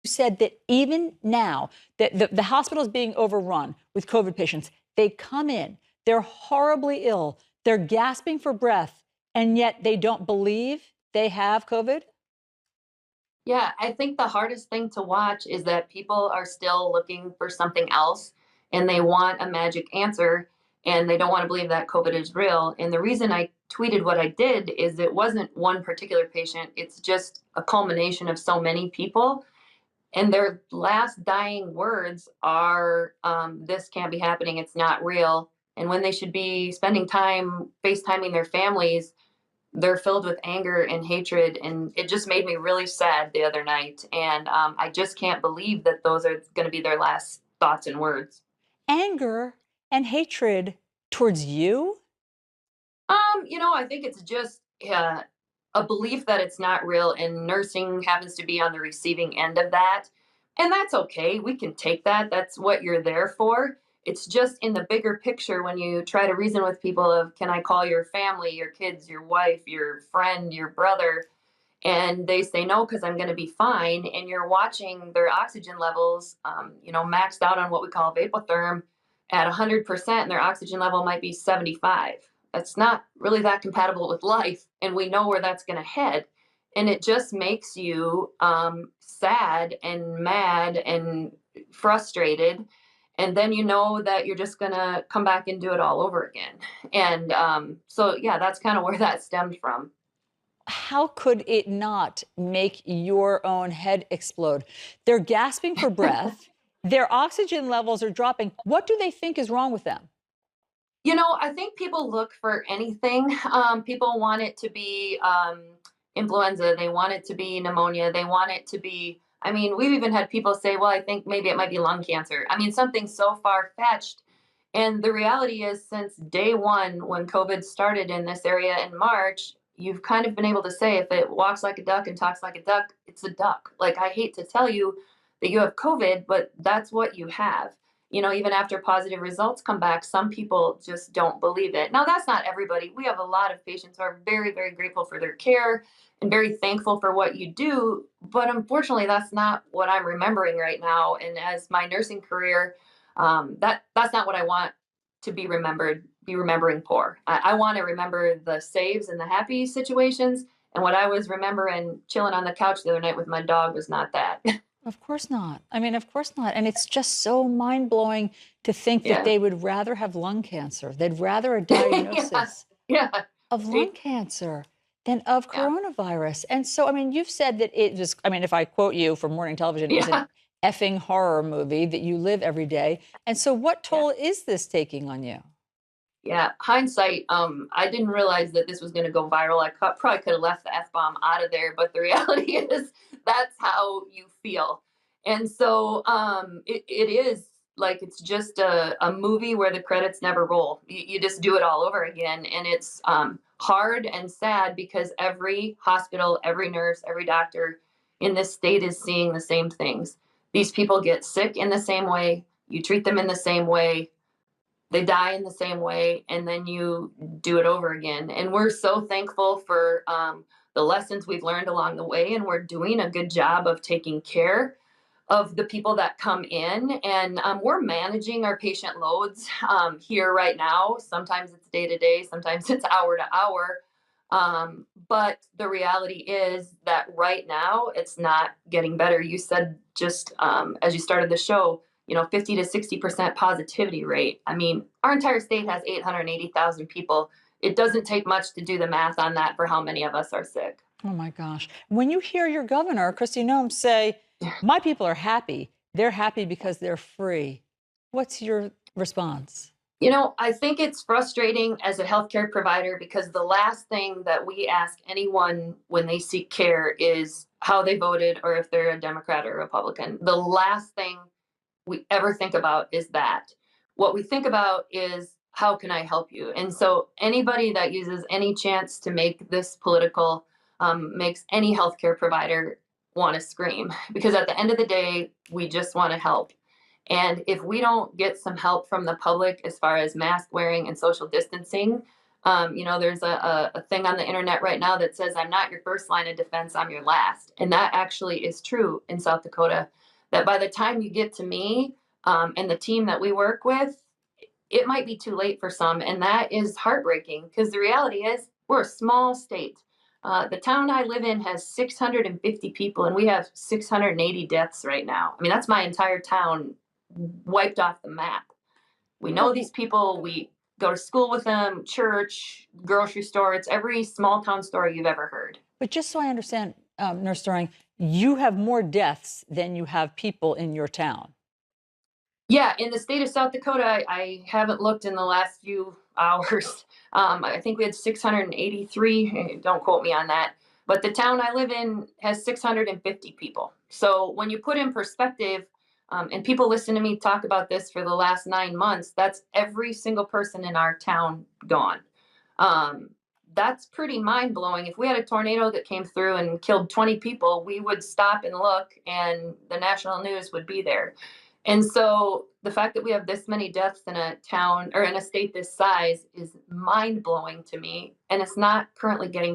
said that even now that the hospital is being overrun with COVID patients, they come in, they're horribly ill, they're gasping for breath, and yet they don't believe they have COVID? Yeah, I think the hardest thing to watch is that people are still looking for something else and they want a magic answer and they don't want to believe that COVID is real. And the reason I tweeted what I did is it wasn't one particular patient, it's just a culmination of so many people. And their last dying words are, this can't be happening, it's not real. And when they should be spending time FaceTiming their families, they're filled with anger and hatred, and it just made me really sad the other night. And I just can't believe that those are going to be their last thoughts and words. Anger and hatred towards you? I think it's just a belief that it's not real, and nursing happens to be on the receiving end of that. And that's okay. We can take that. That's what you're there for. It's just in the bigger picture when you try to reason with people of, can I call your family, your kids, your wife, your friend, your brother? And they say no because I'm going to be fine. And you're watching their oxygen levels, maxed out on what we call vapotherm at 100%, and their oxygen level might be 75. That's not really that compatible with life, and we know where that's going to head. And it just makes you sad and mad and frustrated. And then you know that you're just going to come back and do it all over again. And so, yeah, that's kind of where that stemmed from. How could it not make your own head explode? They're gasping for breath. Their oxygen levels are dropping. What do they think is wrong with them? I think people look for anything. People want it to be influenza. They want it to be pneumonia. They want it to be, I mean, we've even had people say, well, I think maybe it might be lung cancer. I mean, something so far fetched. And the reality is, since day one, when COVID started in this area in March, you've kind of been able to say if it walks like a duck and talks like a duck, it's a duck. Like, I hate to tell you that you have COVID, but that's what you have. Even after positive results come back, some people just don't believe it. Now, that's not everybody. We have a lot of patients who are very, very grateful for their care and very thankful for what you do. But unfortunately, that's not what I'm remembering right now. And as my nursing career, that's not what I want to be remembering for. I want to remember the saves and the happy situations. And what I was remembering chilling on the couch the other night with my dog was not that. Of course not. I mean, of course not. And it's just so mind blowing to think that Yeah. they would rather have lung cancer. They'd rather a Yeah. diagnosis Yeah. of lung cancer than of Yeah. coronavirus. And so, I mean, you've said that it just, I mean, if I quote you from morning television, is an Yeah. effing horror movie that you live every day. And so, what Yeah. toll is this taking on you? Yeah. Hindsight, I didn't realize that this was going to go viral. Probably could have left the F bomb out of there, but the reality is that's how you feel. And so it is like it's just a movie where the credits never roll. You just do it all over again. And it's hard and sad because every hospital, every nurse, every doctor in this state is seeing the same things. These people get sick in the same way. You treat them in the same way, they die in the same way, and then you do it over again. And we're so thankful for the lessons we've learned along the way, and we're doing a good job of taking care of the people that come in. And we're managing our patient loads here right now. Sometimes it's day to day, sometimes it's hour to hour. But the reality is that right now it's not getting better. You said just as you started the show, 50 to 60% positivity rate. I mean, our entire state has 880,000 people. It doesn't take much to do the math on that for how many of us are sick. Oh my gosh. When you hear your governor, Kristi Noem, say, my people are happy, they're happy because they're free. What's your response? I think it's frustrating as a healthcare provider because the last thing that we ask anyone when they seek care is how they voted or if they're a Democrat or Republican. The last thing we ever think about is that. What we think about is how can I help you? And so anybody that uses any chance to make this political makes any healthcare provider want to scream because at the end of the day, we just want to help. And if we don't get some help from the public as far as mask wearing and social distancing, There's a thing on the internet right now that says, I'm not your first line of defense, I'm your last. And that actually is true in South Dakota, that by the time you get to me and the team that we work with, it might be too late for some. And that is heartbreaking because the reality is we're a small state. The town I live in has 650 people, and we have 680 deaths right now. I mean, that's my entire town wiped off the map. We know these people. We go to school with them, church, grocery store. It's every small town story you've ever heard. But just so I understand, Nurse Doring, you have more deaths than you have people in your town. Yeah, in the state of South Dakota, I haven't looked in the last few hours. I think we had 683. Don't quote me on that. But the town I live in has 650 people. So when you put in perspective, and people listen to me talk about this for the last 9 months, that's every single person in our town gone. Um, that's pretty mind blowing. If we had a tornado that came through and killed 20 people, we would stop and look, and the national news would be there. And so the fact that we have this many deaths in a town or in a state this size is mind blowing to me. And it's not currently getting